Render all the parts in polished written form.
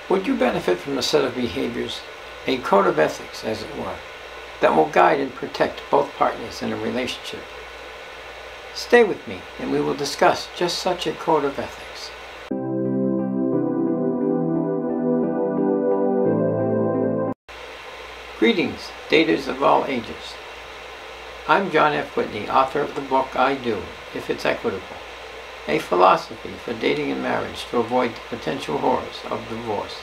Would you benefit from a set of behaviors, a code of ethics as it were, that will guide and protect both partners in a relationship? Stay with me and we will discuss just such a code of ethics. Greetings, daters of all ages. I'm John F. Whitney, author of the book I Do, If It's Equitable, a philosophy for dating and marriage to avoid the potential horrors of divorce.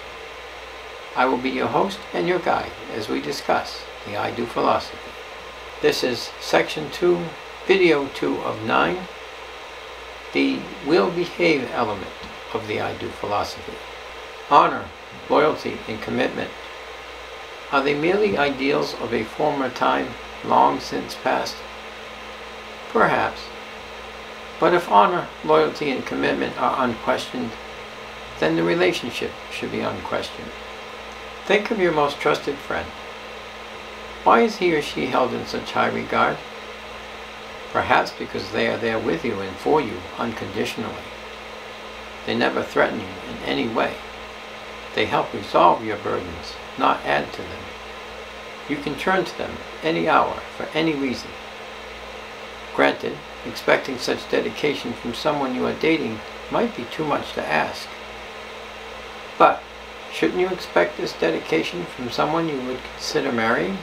I will be your host and your guide as we discuss the I Do philosophy. This is Section 2, Video 2 of 9, the will behave element of the I Do philosophy. Honor, loyalty, and commitment. Are they merely ideals of a former time long since past? Perhaps. But if honor, loyalty, and commitment are unquestioned, then the relationship should be unquestioned. Think of your most trusted friend. Why is he or she held in such high regard? Perhaps because they are there with you and for you unconditionally. They never threaten you in any way. They help resolve your burdens, not add to them. You can turn to them any hour for any reason. Granted, expecting such dedication from someone you are dating might be too much to ask. But shouldn't you expect this dedication from someone you would consider marrying?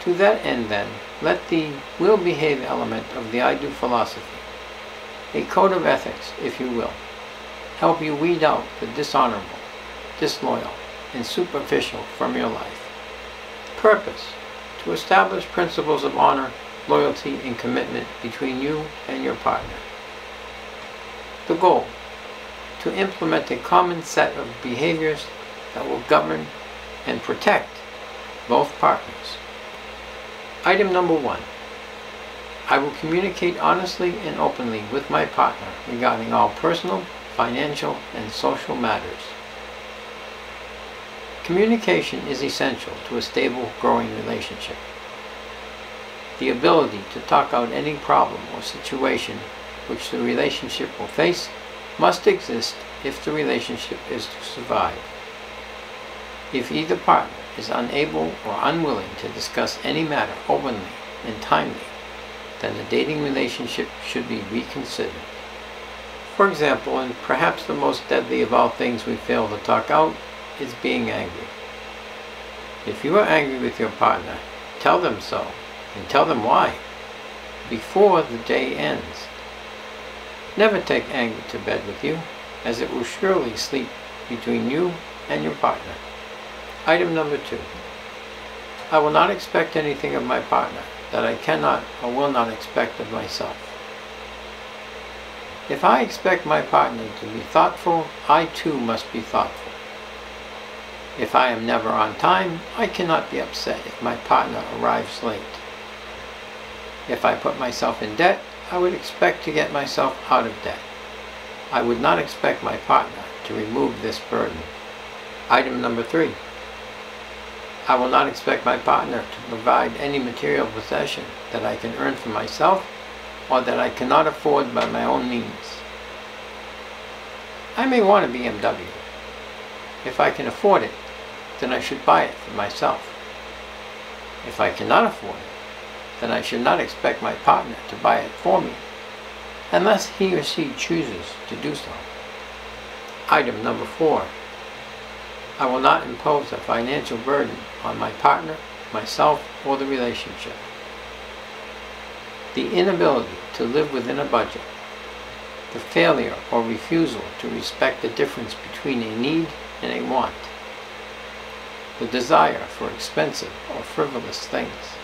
To that end then, let the will behave element of the I Do philosophy, a code of ethics if you will, help you weed out the dishonorable, disloyal, and superficial from your life. Purpose: to establish principles of honor, loyalty, and commitment between you and your partner. The goal: to implement a common set of behaviors that will govern and protect both partners. Item number 1. I will communicate honestly and openly with my partner regarding all personal, financial, and social matters. Communication is essential to a stable, growing relationship. The ability to talk out any problem or situation which the relationship will face must exist if the relationship is to survive. If either partner is unable or unwilling to discuss any matter openly and timely, then the dating relationship should be reconsidered. For example, and perhaps the most deadly of all things we fail to talk out, is being angry. If you are angry with your partner, tell them so, and tell them why, before the day ends. Never take anger to bed with you, as it will surely sleep between you and your partner. Item number 2. I will not expect anything of my partner that I cannot or will not expect of myself. If I expect my partner to be thoughtful, I too must be thoughtful. If I am never on time, I cannot be upset if my partner arrives late. If I put myself in debt, I would expect to get myself out of debt. I would not expect my partner to remove this burden. Item number 3. I will not expect my partner to provide any material possession that I can earn for myself or that I cannot afford by my own means. I may want a BMW. If I can afford it, then I should buy it for myself. If I cannot afford it, then I should not expect my partner to buy it for me, unless he or she chooses to do so. Item number 4. I will not impose a financial burden on my partner, myself, or the relationship. The inability to live within a budget, the failure or refusal to respect the difference between a need and a want, the desire for expensive or frivolous things.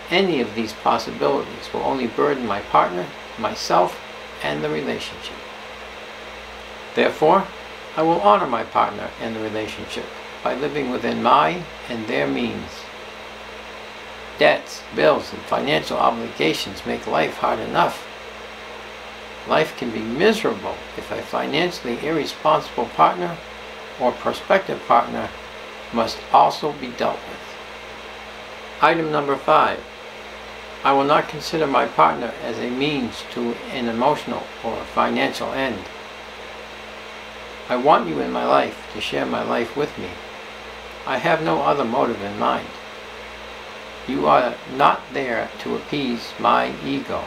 Any of these possibilities will only burden my partner, myself, and the relationship. Therefore, I will honor my partner and the relationship by living within my and their means. Debts, bills, and financial obligations make life hard enough. Life can be miserable if a financially irresponsible partner or prospective partner must also be dealt with. Item number 5. I will not consider my partner as a means to an emotional or financial end. I want you in my life to share my life with me. I have no other motive in mind. You are not there to appease my ego.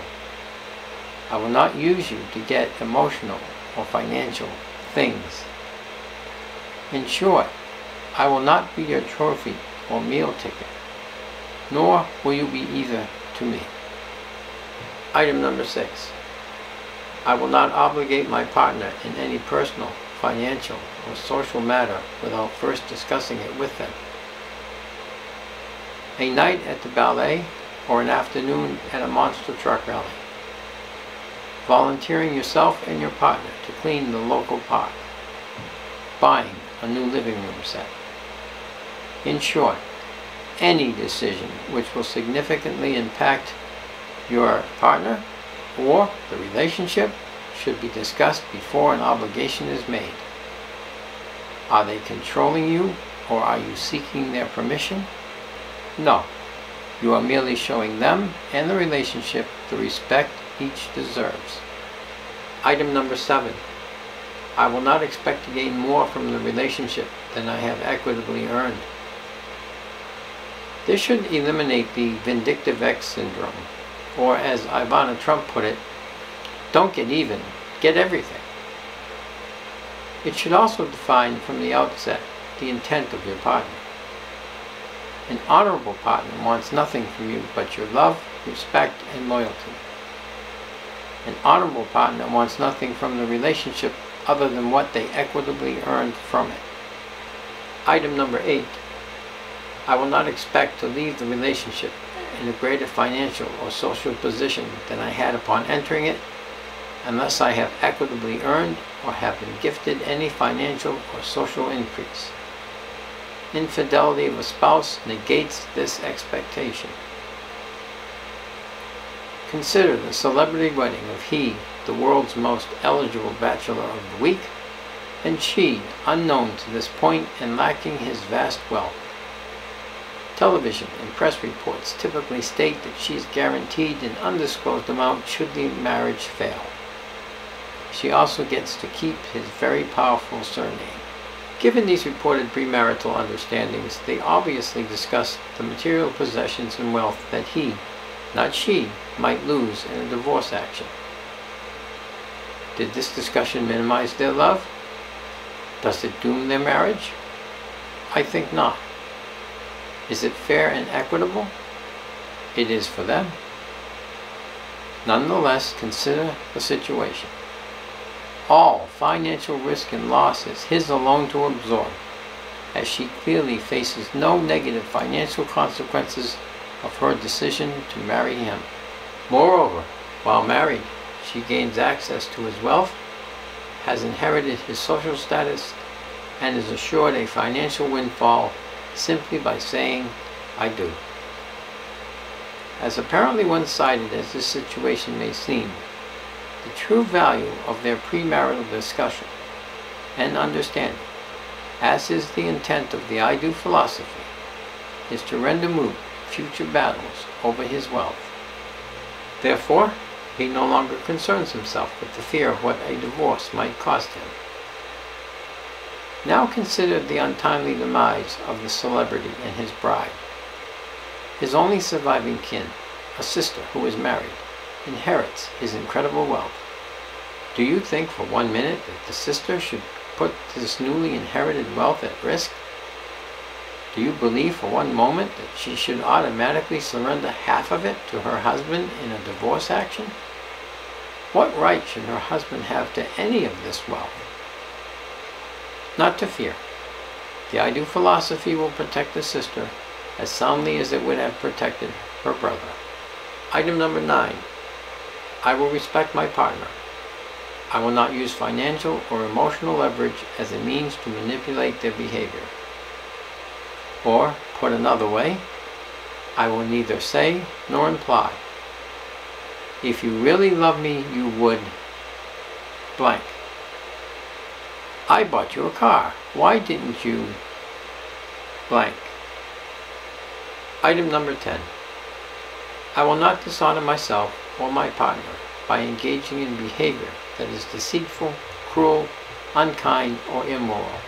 I will not use you to get emotional or financial things. In short, I will not be your trophy or meal ticket, nor will you be either to me. Item number 6. I will not obligate my partner in any personal, financial, or social matter without first discussing it with them. A night at the ballet or an afternoon at a monster truck rally. Volunteering yourself and your partner to clean the local park. Buying a new living room set. In short, any decision which will significantly impact your partner or the relationship should be discussed before an obligation is made. Are they controlling you, or are you seeking their permission? No. You are merely showing them and the relationship the respect each deserves. Item number 7. I will not expect to gain more from the relationship than I have equitably earned. This should eliminate the vindictive ex syndrome, or as Ivana Trump put it, don't get even, get everything. It should also define from the outset the intent of your partner. An honorable partner wants nothing from you but your love, respect, and loyalty. An honorable partner wants nothing from the relationship other than what they equitably earned from it. Item number 8. I will not expect to leave the relationship in a greater financial or social position than I had upon entering it, unless I have equitably earned or have been gifted any financial or social increase. Infidelity of a spouse negates this expectation. Consider the celebrity wedding of he, the world's most eligible bachelor of the week, and she, unknown to this point and lacking his vast wealth. Television and press reports typically state that she is guaranteed an undisclosed amount should the marriage fail. She also gets to keep his very powerful surname. Given these reported premarital understandings, they obviously discuss the material possessions and wealth that he, not she, might lose in a divorce action. Did this discussion minimize their love? Does it doom their marriage? I think not. Is it fair and equitable? It is for them. Nonetheless, consider the situation. All financial risk and loss is his alone to absorb, as she clearly faces no negative financial consequences of her decision to marry him. Moreover, while married, she gains access to his wealth, has inherited his social status, and is assured a financial windfall simply by saying, I do. As apparently one-sided as this situation may seem, the true value of their premarital discussion and understanding, as is the intent of the I do philosophy, is to render moot future battles over his wealth. Therefore, he no longer concerns himself with the fear of what a divorce might cost him. Now consider the untimely demise of the celebrity and his bride. His only surviving kin, a sister who is married, inherits his incredible wealth. Do you think for 1 minute that the sister should put this newly inherited wealth at risk? Do you believe for 1 moment that she should automatically surrender half of it to her husband in a divorce action? What right should her husband have to any of this wealth? Not to fear. The I do philosophy will protect the sister as soundly as it would have protected her brother. Item number 9. I will respect my partner. I will not use financial or emotional leverage as a means to manipulate their behavior. Or, put another way, I will neither say nor imply, if you really love me, you would blank. I bought you a car. Why didn't you blank? Item number 10. I will not dishonor myself or my partner by engaging in behavior that is deceitful, cruel, unkind, or immoral.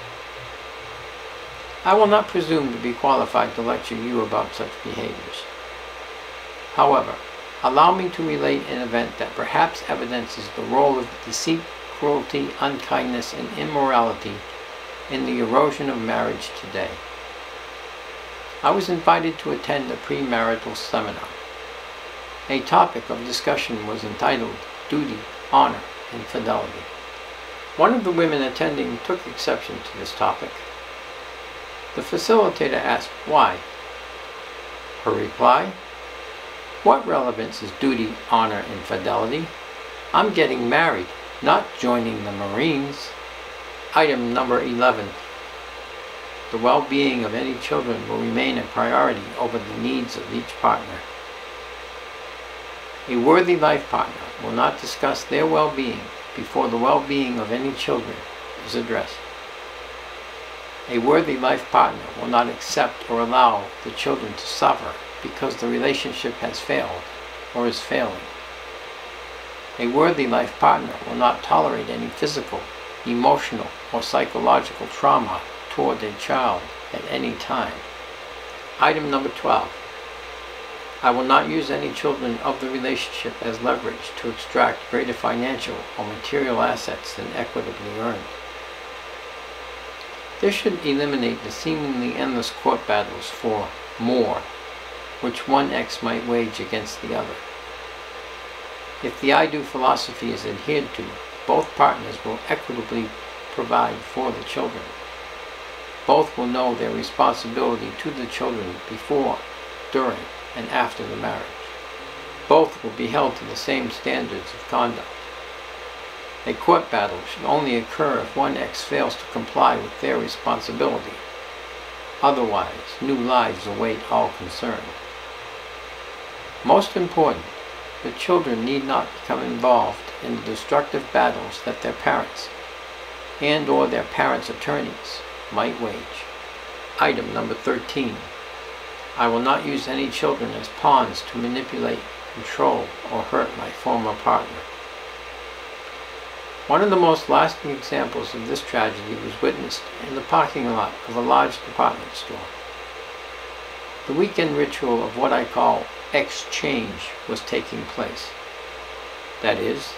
I will not presume to be qualified to lecture you about such behaviors. However, allow me to relate an event that perhaps evidences the role of deceit, cruelty, unkindness, and immorality in the erosion of marriage today. I was invited to attend a premarital seminar. A topic of discussion was entitled Duty, Honor, and Fidelity. One of the women attending took exception to this topic. The facilitator asked why. Her reply, "What relevance is duty, honor, and fidelity? I'm getting married, not joining the Marines." Item number 11. The well-being of any children will remain a priority over the needs of each partner. A worthy life partner will not discuss their well-being before the well-being of any children is addressed. A worthy life partner will not accept or allow the children to suffer because the relationship has failed or is failing. A worthy life partner will not tolerate any physical, emotional, or psychological trauma toward a child at any time. Item number 12. I will not use any children of the relationship as leverage to extract greater financial or material assets than equitably earned. This should eliminate the seemingly endless court battles for more, which one ex might wage against the other. If the I do philosophy is adhered to, both partners will equitably provide for the children. Both will know their responsibility to the children before, during, and after the marriage. Both will be held to the same standards of conduct. A court battle should only occur if one ex fails to comply with their responsibility. Otherwise, new lives await all concerned. Most important, the children need not become involved in the destructive battles that their parents and or their parents' attorneys might wage. Item number 13. I will not use any children as pawns to manipulate, control, or hurt my former partner. One of the most lasting examples of this tragedy was witnessed in the parking lot of a large department store. The weekend ritual of what I call exchange was taking place. That is,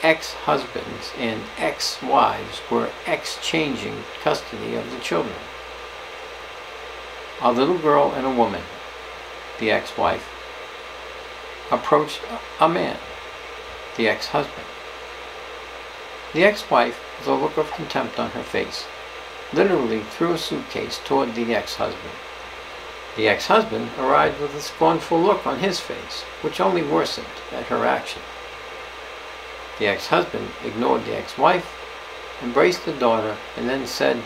ex-husbands and ex-wives were exchanging custody of the children. A little girl and a woman, the ex-wife, approached a man, the ex-husband. The ex-wife, with a look of contempt on her face, literally threw a suitcase toward the ex-husband. The ex-husband arrived with a scornful look on his face, which only worsened at her action. The ex-husband ignored the ex-wife, embraced the daughter, and then said,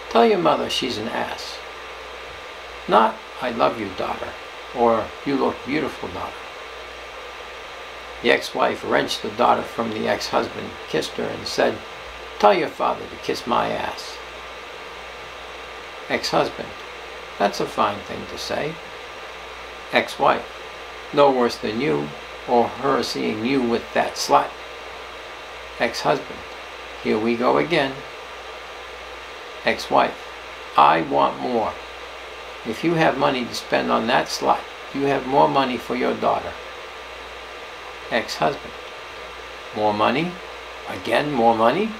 "Tell your mother she's an ass." Not, "I love you, daughter," or "You look beautiful, daughter." The ex-wife wrenched the daughter from the ex-husband, kissed her, and said, "Tell your father to kiss my ass." Ex-husband, "That's a fine thing to say." Ex-wife, "No worse than you, or her seeing you with that slut." Ex-husband, "Here we go again." Ex-wife, "I want more. If you have money to spend on that slut, you have more money for your daughter." Ex-husband, "More money? Again, more money?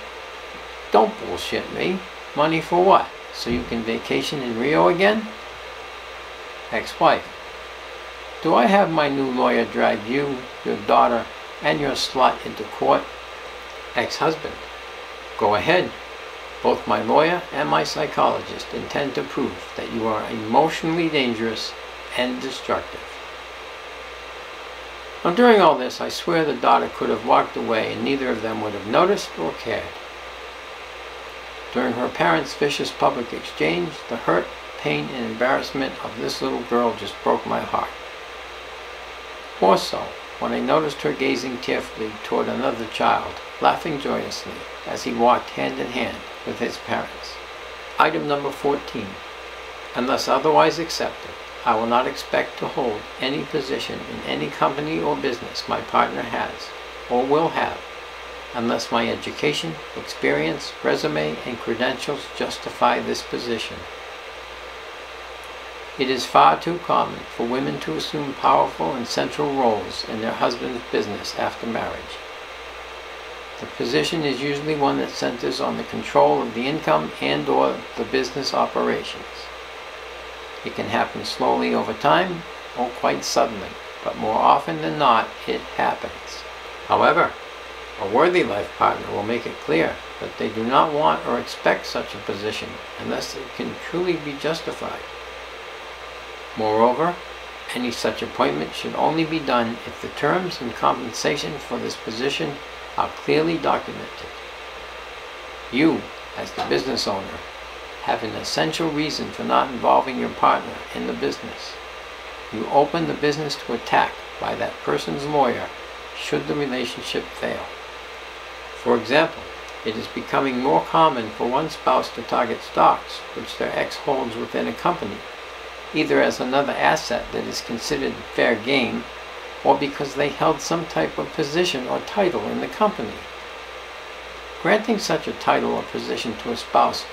Don't bullshit me. Money for what? So you can vacation in Rio again?" Ex-wife, "Do I have my new lawyer drag you, your daughter, and your slut into court?" Ex-husband, "Go ahead. Both my lawyer and my psychologist intend to prove that you are emotionally dangerous and destructive." Now, during all this, I swear the daughter could have walked away and neither of them would have noticed or cared. During her parents' vicious public exchange, the hurt, pain, and embarrassment of this little girl just broke my heart. More so, when I noticed her gazing tearfully toward another child, laughing joyously as he walked hand in hand with his parents. Item number 14. Unless otherwise accepted, I will not expect to hold any position in any company or business my partner has or will have unless my education, experience, resume, and credentials justify this position. It is far too common for women to assume powerful and central roles in their husband's business after marriage. The position is usually one that centers on the control of the income and/or the business operations. It can happen slowly over time or quite suddenly, but more often than not, it happens. However, a worthy life partner will make it clear that they do not want or expect such a position unless it can truly be justified. Moreover, any such appointment should only be done if the terms and compensation for this position are clearly documented. You, as the business owner, have an essential reason for not involving your partner in the business. You open the business to attack by that person's lawyer should the relationship fail. For example, it is becoming more common for one spouse to target stocks which their ex holds within a company, either as another asset that is considered fair game, or because they held some type of position or title in the company. Granting such a title or position to a spouse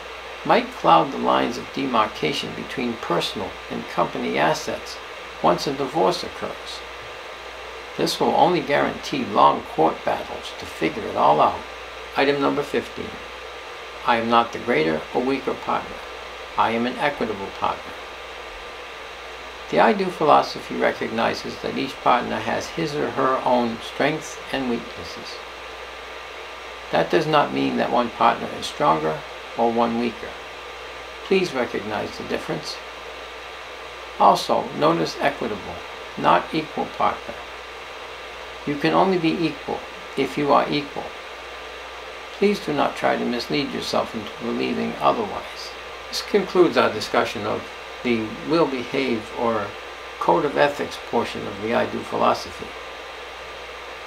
might cloud the lines of demarcation between personal and company assets once a divorce occurs. This will only guarantee long court battles to figure it all out. Item number 15. I am not the greater or weaker partner. I am an equitable partner. The I Do philosophy recognizes that each partner has his or her own strengths and weaknesses. That does not mean that one partner is stronger or one weaker. Please recognize the difference. Also, notice equitable, not equal partner. You can only be equal if you are equal. Please do not try to mislead yourself into believing otherwise. This concludes our discussion of the will behave or code of ethics portion of the I Do philosophy.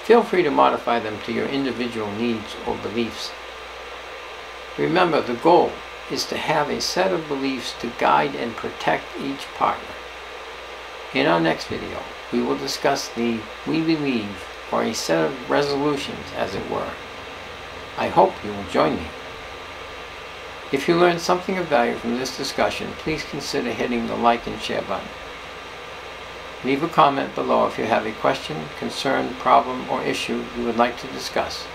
Feel free to modify them to your individual needs or beliefs. Remember, the goal is to have a set of beliefs to guide and protect each partner. In our next video, we will discuss the we believe, or a set of resolutions, as it were. I hope you will join me. If you learned something of value from this discussion, please consider hitting the like and share button. Leave a comment below if you have a question, concern, problem, or issue you would like to discuss,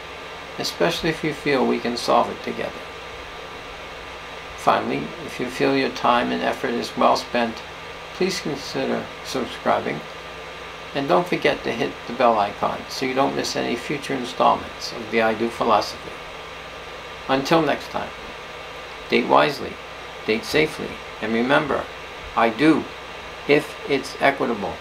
especially if you feel we can solve it together. Finally, if you feel your time and effort is well spent, please consider subscribing, and don't forget to hit the bell icon so you don't miss any future installments of the I Do philosophy. Until next time, date wisely, date safely, and remember, I do if it's equitable.